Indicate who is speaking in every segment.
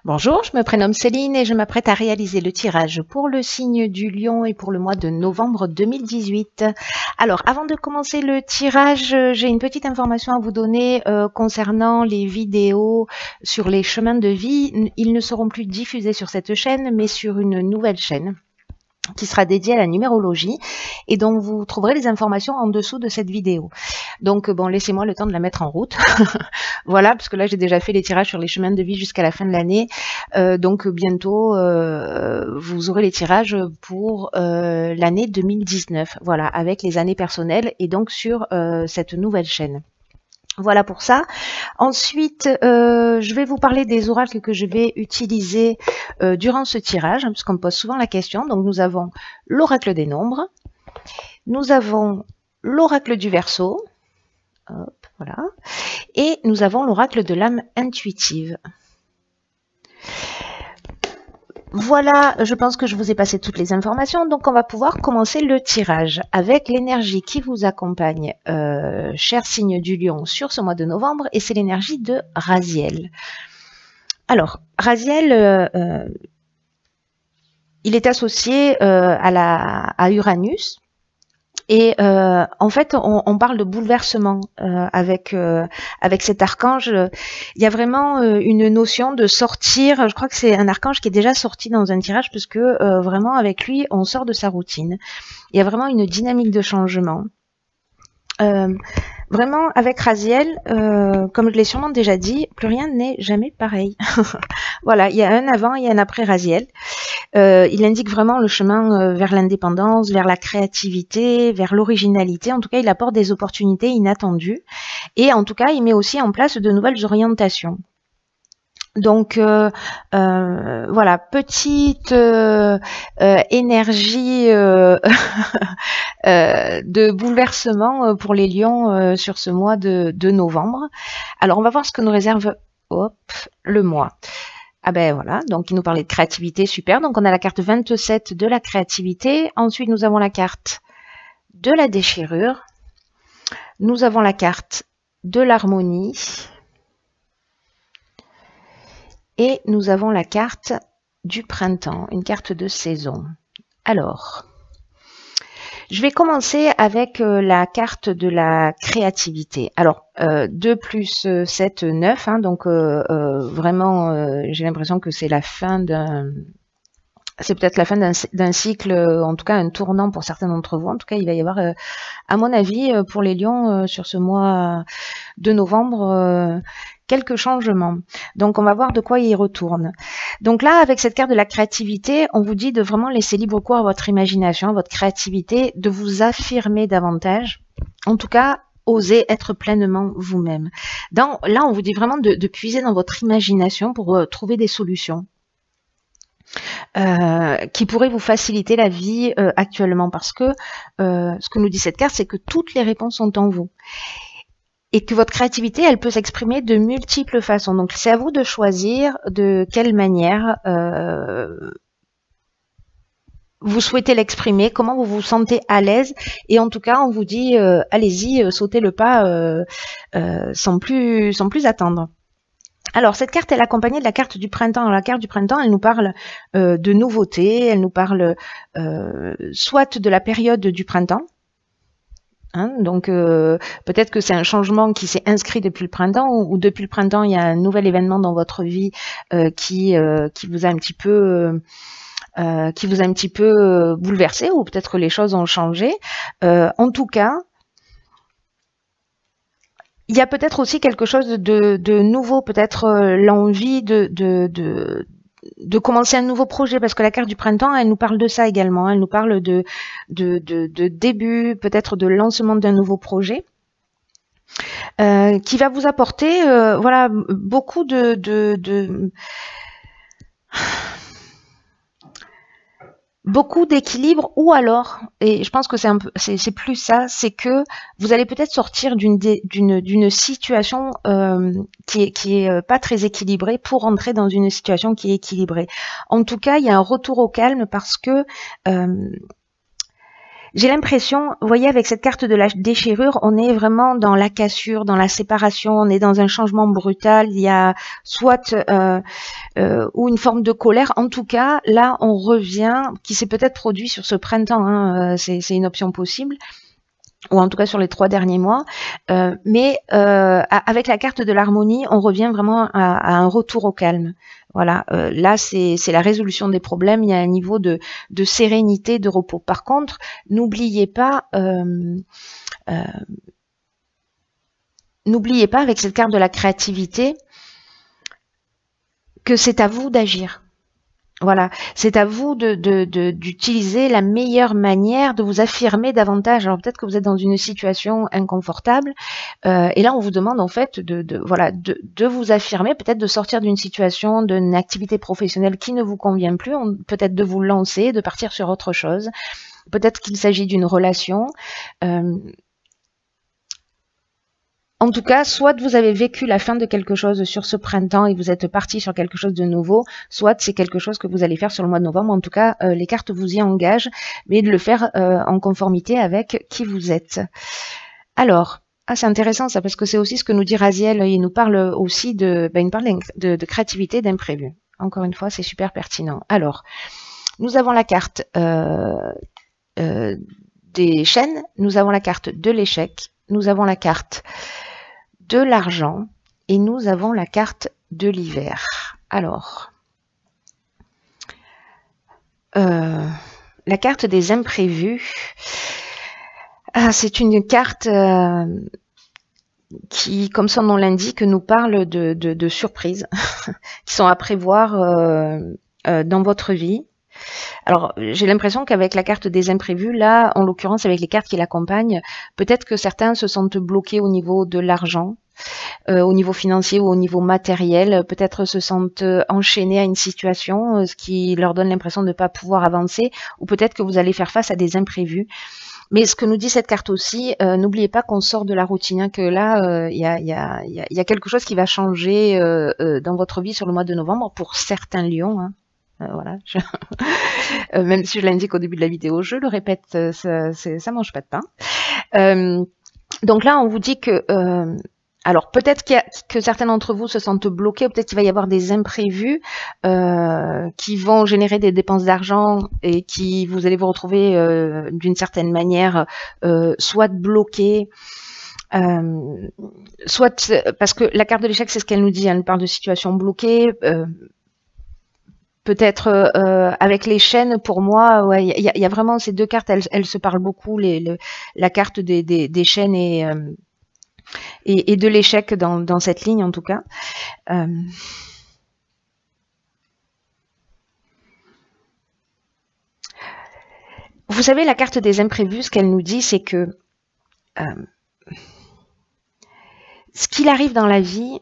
Speaker 1: Bonjour, je me prénomme Céline et je m'apprête à réaliser le tirage pour le signe du Lion et pour le mois de novembre 2018. Alors, avant de commencer le tirage, j'ai une petite information à vous donner concernant les vidéos sur les chemins de vie. Ils ne seront plus diffusés sur cette chaîne, mais sur une nouvelle chaîne qui sera dédiée à la numérologie et dont vous trouverez les informations en dessous de cette vidéo. Donc bon, laissez-moi le temps de la mettre en route. Voilà, parce que là j'ai déjà fait les tirages sur les chemins de vie jusqu'à la fin de l'année. Donc bientôt vous aurez les tirages pour l'année 2019. Voilà, avec les années personnelles et donc sur cette nouvelle chaîne. Voilà pour ça. Ensuite, je vais vous parler des oracles que je vais utiliser durant ce tirage, parce qu'on me pose souvent la question. Donc nous avons l'oracle des nombres, nous avons l'oracle du Verseau, hop, voilà, et nous avons l'oracle de l'âme intuitive. Voilà, je pense que je vous ai passé toutes les informations, donc on va pouvoir commencer le tirage avec l'énergie qui vous accompagne, cher signe du Lion, sur ce mois de novembre, et c'est l'énergie de Raziel. Alors, Raziel, il est associé à Uranus. Et en fait, on parle de bouleversement avec cet archange. Il y a vraiment une notion de sortir. Je crois que c'est un archange qui est déjà sorti dans un tirage, parce que vraiment avec lui, on sort de sa routine. Il y a vraiment une dynamique de changement. Vraiment, avec Raziel, comme je l'ai sûrement déjà dit, plus rien n'est jamais pareil. Voilà, il y a un avant et un après Raziel. Il indique vraiment le chemin vers l'indépendance, vers la créativité, vers l'originalité. En tout cas, il apporte des opportunités inattendues. Et en tout cas, il met aussi en place de nouvelles orientations. Donc voilà, petite énergie de bouleversement pour les lions sur ce mois de novembre. Alors on va voir ce que nous réserve le mois. Ah ben voilà, donc il nous parlait de créativité, super. Donc on a la carte 27 de la créativité. Ensuite nous avons la carte de la déchirure. Nous avons la carte de l'harmonie. Et nous avons la carte du printemps, une carte de saison. Alors, je vais commencer avec la carte de la créativité. Alors, 2 plus 7, 9. Hein, donc, vraiment, j'ai l'impression que c'est la fin d'un... C'est peut-être la fin d'un cycle, en tout cas un tournant pour certains d'entre vous. En tout cas, il va y avoir, à mon avis, pour les lions, sur ce mois de novembre, quelques changements. Donc, on va voir de quoi il retourne. Donc là, avec cette carte de la créativité, on vous dit de vraiment laisser libre cours à votre imagination, à votre créativité, de vous affirmer davantage. En tout cas, osez être pleinement vous-même. Là, on vous dit vraiment de puiser dans votre imagination pour trouver des solutions. Qui pourrait vous faciliter la vie actuellement, parce que ce que nous dit cette carte, c'est que toutes les réponses sont en vous et que votre créativité, elle peut s'exprimer de multiples façons. Donc c'est à vous de choisir de quelle manière vous souhaitez l'exprimer, comment vous vous sentez à l'aise, et en tout cas on vous dit allez-y, sautez le pas sans plus attendre. Alors, cette carte, elle est accompagnée de la carte du printemps. Alors, la carte du printemps, elle nous parle de nouveautés, elle nous parle soit de la période du printemps, hein, donc peut-être que c'est un changement qui s'est inscrit depuis le printemps, ou depuis le printemps, il y a un nouvel événement dans votre vie qui vous a un petit peu... bouleversé, ou peut-être les choses ont changé. En tout cas, il y a peut-être aussi quelque chose de nouveau, peut-être l'envie de commencer un nouveau projet, parce que la carte du printemps, elle nous parle de ça également. Elle nous parle de début, peut-être de lancement d'un nouveau projet, qui va vous apporter voilà, beaucoup beaucoup d'équilibre, ou alors, et je pense que c'est plus ça, c'est que vous allez peut-être sortir d'une situation qui est pas très équilibrée pour entrer dans une situation qui est équilibrée. En tout cas, il y a un retour au calme, parce que J'ai l'impression, vous voyez, avec cette carte de la déchirure, on est vraiment dans la cassure, dans la séparation, on est dans un changement brutal. Il y a soit ou une forme de colère. En tout cas, là, on revient, qui s'est peut-être produit sur ce printemps, hein, c'est une option possible, ou en tout cas sur les 3 derniers mois. Mais avec la carte de l'harmonie, on revient vraiment à un retour au calme. Voilà, là c'est la résolution des problèmes, il y a un niveau de sérénité, de repos. Par contre, n'oubliez pas avec cette carte de la créativité que c'est à vous d'agir. Voilà, c'est à vous d'utiliser la meilleure manière de vous affirmer davantage. Alors peut-être que vous êtes dans une situation inconfortable, et là on vous demande en fait de vous affirmer, peut-être de sortir d'une situation, d'une activité professionnelle qui ne vous convient plus, peut-être de vous lancer, de partir sur autre chose. Peut-être qu'il s'agit d'une relation. En tout cas, soit vous avez vécu la fin de quelque chose sur ce printemps et vous êtes parti sur quelque chose de nouveau, soit c'est quelque chose que vous allez faire sur le mois de novembre. En tout cas, les cartes vous y engagent, mais de le faire en conformité avec qui vous êtes. Alors, c'est intéressant ça, parce que c'est aussi ce que nous dit Raziel. Il nous parle aussi de créativité, d'imprévu. Encore une fois, c'est super pertinent. Alors, nous avons la carte des chaînes, nous avons la carte de l'échec, nous avons la carte de l'argent et nous avons la carte de l'hiver. Alors, la carte des imprévus, c'est une carte qui, comme son nom l'indique, nous parle de surprises qui sont à prévoir dans votre vie. Alors, j'ai l'impression qu'avec la carte des imprévus, là, en l'occurrence avec les cartes qui l'accompagnent, peut-être que certains se sentent bloqués au niveau de l'argent, au niveau financier ou au niveau matériel, peut-être se sentent enchaînés à une situation, ce qui leur donne l'impression de ne pas pouvoir avancer, ou peut-être que vous allez faire face à des imprévus. Mais ce que nous dit cette carte aussi, n'oubliez pas qu'on sort de la routine, hein, que là, il y a quelque chose qui va changer dans votre vie sur le mois de novembre pour certains lions, hein. Voilà, même si je l'indique au début de la vidéo, je le répète, ça mange pas de pain. Donc là, on vous dit que, alors peut-être que certains d'entre vous se sentent bloqués, peut-être qu'il va y avoir des imprévus qui vont générer des dépenses d'argent et qui vous allez vous retrouver d'une certaine manière soit bloqués, soit parce que la carte de l'échec, c'est ce qu'elle nous dit, elle parle de situations bloquées. Peut-être avec les chaînes, pour moi, ouais, il y a vraiment ces deux cartes, elles se parlent beaucoup, la carte des chaînes et de l'échec dans cette ligne en tout cas. Vous savez, la carte des imprévus, ce qu'elle nous dit, c'est que ce qu'il arrive dans la vie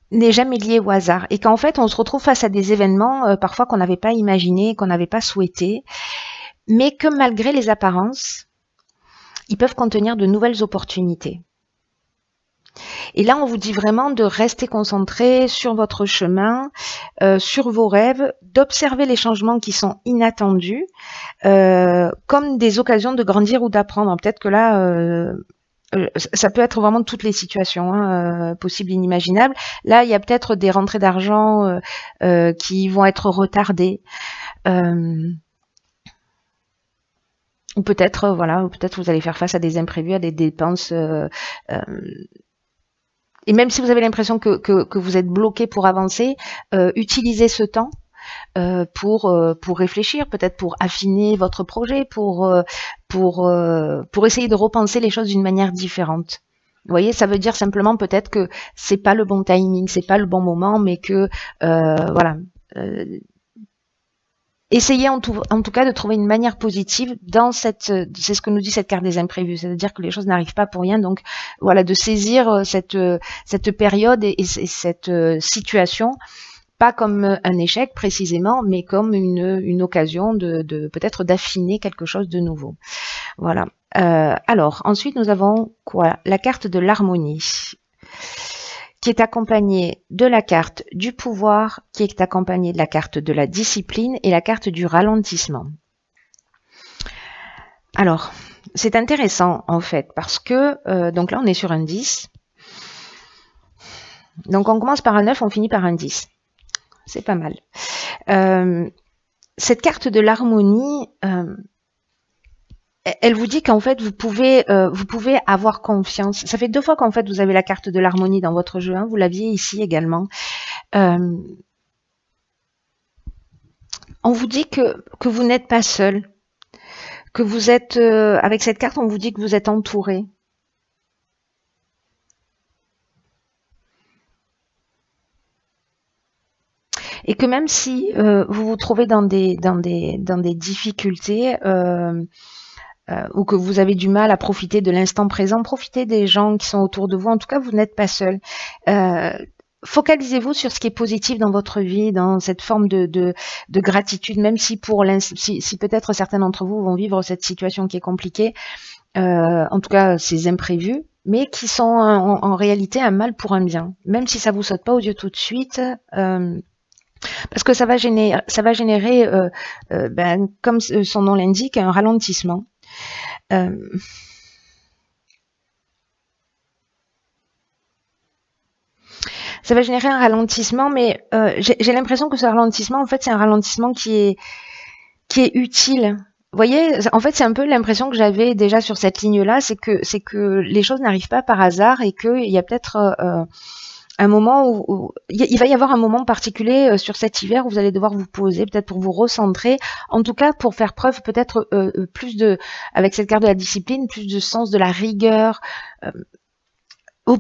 Speaker 1: n'est jamais lié au hasard et qu'en fait on se retrouve face à des événements parfois qu'on n'avait pas imaginé, qu'on n'avait pas souhaité, mais que malgré les apparences, ils peuvent contenir de nouvelles opportunités. Et là, on vous dit vraiment de rester concentré sur votre chemin, sur vos rêves, d'observer les changements qui sont inattendus, comme des occasions de grandir ou d'apprendre. Peut-être que là, ça peut être vraiment toutes les situations possibles, inimaginables. Là, il y a peut-être des rentrées d'argent qui vont être retardées. Ou peut-être, voilà, peut-être vous allez faire face à des imprévus, à des dépenses. Et même si vous avez l'impression que vous êtes bloqué pour avancer, utilisez ce temps pour réfléchir, peut-être pour affiner votre projet, pour essayer de repenser les choses d'une manière différente. Vous voyez, ça veut dire simplement peut-être que c'est pas le bon timing, c'est pas le bon moment, mais que voilà. Essayez en tout cas de trouver une manière positive dans c'est ce que nous dit cette carte des imprévus, c'est-à-dire que les choses n'arrivent pas pour rien, donc voilà, de saisir cette période et cette situation, pas comme un échec précisément, mais comme une occasion de peut-être d'affiner quelque chose de nouveau. Voilà. Alors, ensuite nous avons quoi? La carte de l'harmonie, qui est accompagné de la carte du pouvoir, qui est accompagné de la carte de la discipline et la carte du ralentissement. Alors, c'est intéressant en fait parce que, donc là on est sur un 10. Donc on commence par un 9, on finit par un 10. C'est pas mal. Cette carte de l'harmonie, elle vous dit qu'en fait vous pouvez avoir confiance. Ça fait 2 fois qu'en fait vous avez la carte de l'harmonie dans votre jeu. Hein. Vous l'aviez ici également. On vous dit que vous n'êtes pas seul. Que vous êtes, avec cette carte, on vous dit que vous êtes entouré. Et que même si vous vous trouvez dans des difficultés ou que vous avez du mal à profiter de l'instant présent, profitez des gens qui sont autour de vous. En tout cas, vous n'êtes pas seul. Focalisez-vous sur ce qui est positif dans votre vie, dans cette forme de gratitude, même si si peut-être certains d'entre vous vont vivre cette situation qui est compliquée, en tout cas ces imprévus, mais qui sont en réalité un mal pour un bien, même si ça vous saute pas aux yeux tout de suite. Parce que ça va générer comme son nom l'indique, un ralentissement. Ça va générer un ralentissement, mais j'ai l'impression que ce ralentissement, en fait, c'est un ralentissement qui est utile. Vous voyez, en fait, c'est un peu l'impression que j'avais déjà sur cette ligne-là, c'est que les choses n'arrivent pas par hasard et qu'il y a peut-être un moment où il va y avoir un moment particulier sur cet hiver où vous allez devoir vous poser, peut-être pour vous recentrer, en tout cas pour faire preuve peut-être avec cette carte de la discipline, plus de sens de la rigueur,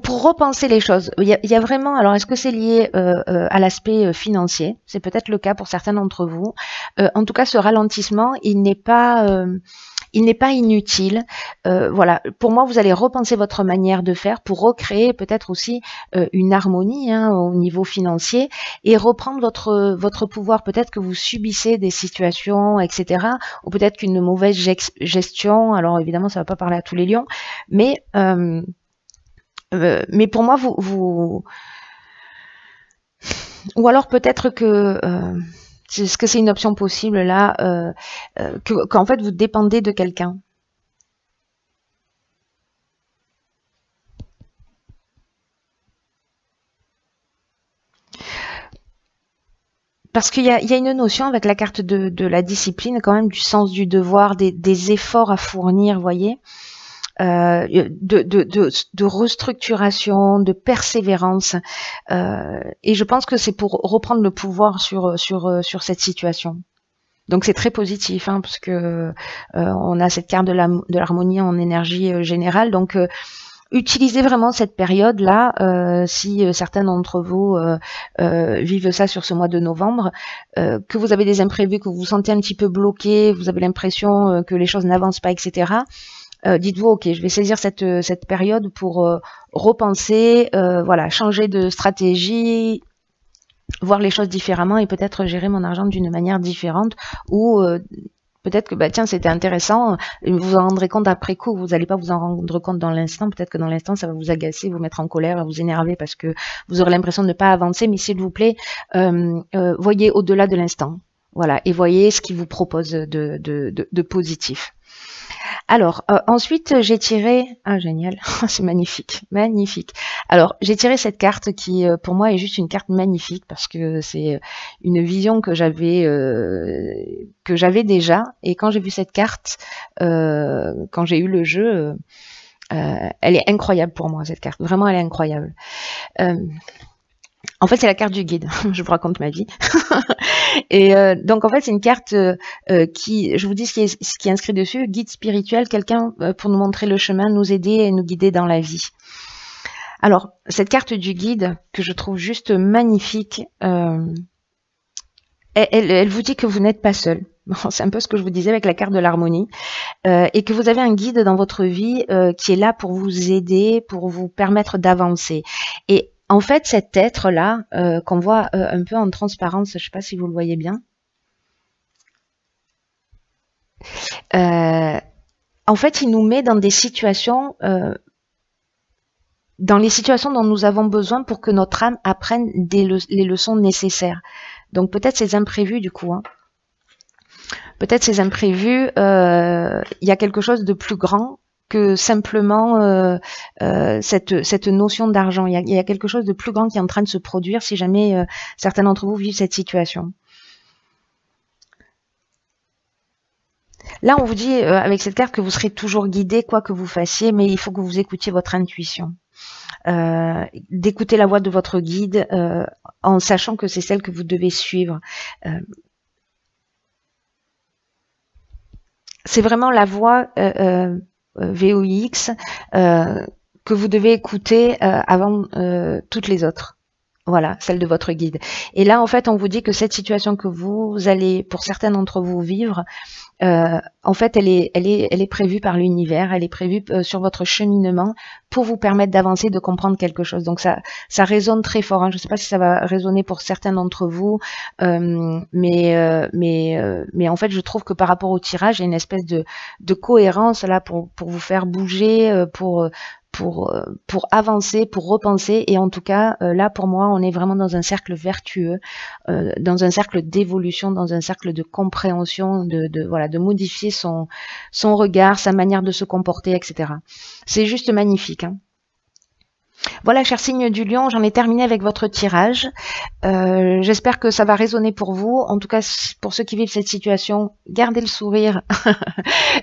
Speaker 1: pour repenser les choses. Il y a vraiment, alors est-ce que c'est lié à l'aspect financier? C'est peut-être le cas pour certains d'entre vous. En tout cas, ce ralentissement, il n'est pas inutile. Voilà, pour moi, vous allez repenser votre manière de faire pour recréer peut-être aussi une harmonie au niveau financier et reprendre votre pouvoir. Peut-être que vous subissez des situations, etc. Ou peut-être qu'une mauvaise gestion. Alors évidemment, ça ne va pas parler à tous les lions, mais pour moi, ou alors peut-être que est-ce que c'est une option possible là, qu'en fait vous dépendez de quelqu'un. Parce qu'il y a une notion avec la carte de la discipline, quand même, du sens du devoir, des efforts à fournir, vous voyez. De restructuration, de persévérance, et je pense que c'est pour reprendre le pouvoir sur cette situation. Donc c'est très positif, parce que on a cette carte de l'harmonie en énergie générale. Donc utilisez vraiment cette période-là, si certains d'entre vous vivent ça sur ce mois de novembre, que vous avez des imprévus, que vous vous sentez un petit peu bloqué, vous avez l'impression que les choses n'avancent pas, etc. Dites-vous, ok, je vais saisir cette période pour repenser, voilà, changer de stratégie, voir les choses différemment et peut-être gérer mon argent d'une manière différente ou peut-être que tiens, c'était intéressant, vous vous en rendrez compte après coup, vous n'allez pas vous en rendre compte dans l'instant, peut-être que dans l'instant ça va vous agacer, vous mettre en colère, vous énerver parce que vous aurez l'impression de ne pas avancer, mais s'il vous plaît, voyez au-delà de l'instant, voilà, et voyez ce qu'il vous propose de positif. Alors, ensuite, j'ai tiré... Ah, génial, c'est magnifique, magnifique. Alors, j'ai tiré cette carte qui, pour moi, est juste une carte magnifique parce que c'est une vision que j'avais déjà. Et quand j'ai vu cette carte, quand j'ai eu le jeu, elle est incroyable pour moi, cette carte. Vraiment, elle est incroyable. En fait, c'est la carte du guide. Je vous raconte ma vie. Et donc, en fait, c'est une carte qui, je vous dis ce qui est inscrit dessus, guide spirituel, quelqu'un pour nous montrer le chemin, nous aider et nous guider dans la vie. Alors, cette carte du guide, que je trouve juste magnifique, elle vous dit que vous n'êtes pas seul. Bon, c'est un peu ce que je vous disais avec la carte de l'harmonie. Et que vous avez un guide dans votre vie qui est là pour vous aider, pour vous permettre d'avancer. Et en fait, cet être-là, qu'on voit un peu en transparence, je ne sais pas si vous le voyez bien, en fait, il nous met dans des situations dans les situations dont nous avons besoin pour que notre âme apprenne les leçons nécessaires. Donc peut-être ces imprévus du coup. Hein. Peut-être ces imprévus, il y a quelque chose de plus grand que simplement cette notion d'argent. Il y a quelque chose de plus grand qui est en train de se produire si jamais certains d'entre vous vivent cette situation. Là, on vous dit avec cette carte que vous serez toujours guidé, quoi que vous fassiez, mais il faut que vous écoutiez votre intuition. D'écouter la voix de votre guide en sachant que c'est celle que vous devez suivre. C'est vraiment la voix VOX que vous devez écouter avant toutes les autres. Voilà, celle de votre guide. Et là, en fait, on vous dit que cette situation que vous allez, pour certains d'entre vous, vivre, en fait, elle est prévue par l'univers, elle est prévue sur votre cheminement pour vous permettre d'avancer, de comprendre quelque chose. Donc ça résonne très fort. Hein. Je ne sais pas si ça va résonner pour certains d'entre vous, mais en fait, je trouve que par rapport au tirage, il y a une espèce de cohérence là pour vous faire bouger, pour avancer, pour repenser. Et en tout cas, là, pour moi, on est vraiment dans un cercle vertueux, dans un cercle d'évolution, dans un cercle de compréhension, de modifier son regard, sa manière de se comporter, etc. C'est juste magnifique. Hein. Voilà, cher signe du lion, j'en ai terminé avec votre tirage. J'espère que ça va résonner pour vous. En tout cas, pour ceux qui vivent cette situation, gardez le sourire.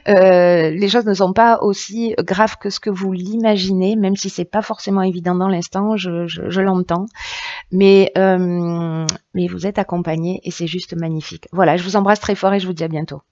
Speaker 1: Les choses ne sont pas aussi graves que ce que vous l'imaginez, même si c'est pas forcément évident dans l'instant, je l'entends. Mais vous êtes accompagné et c'est juste magnifique. Voilà, je vous embrasse très fort et je vous dis à bientôt.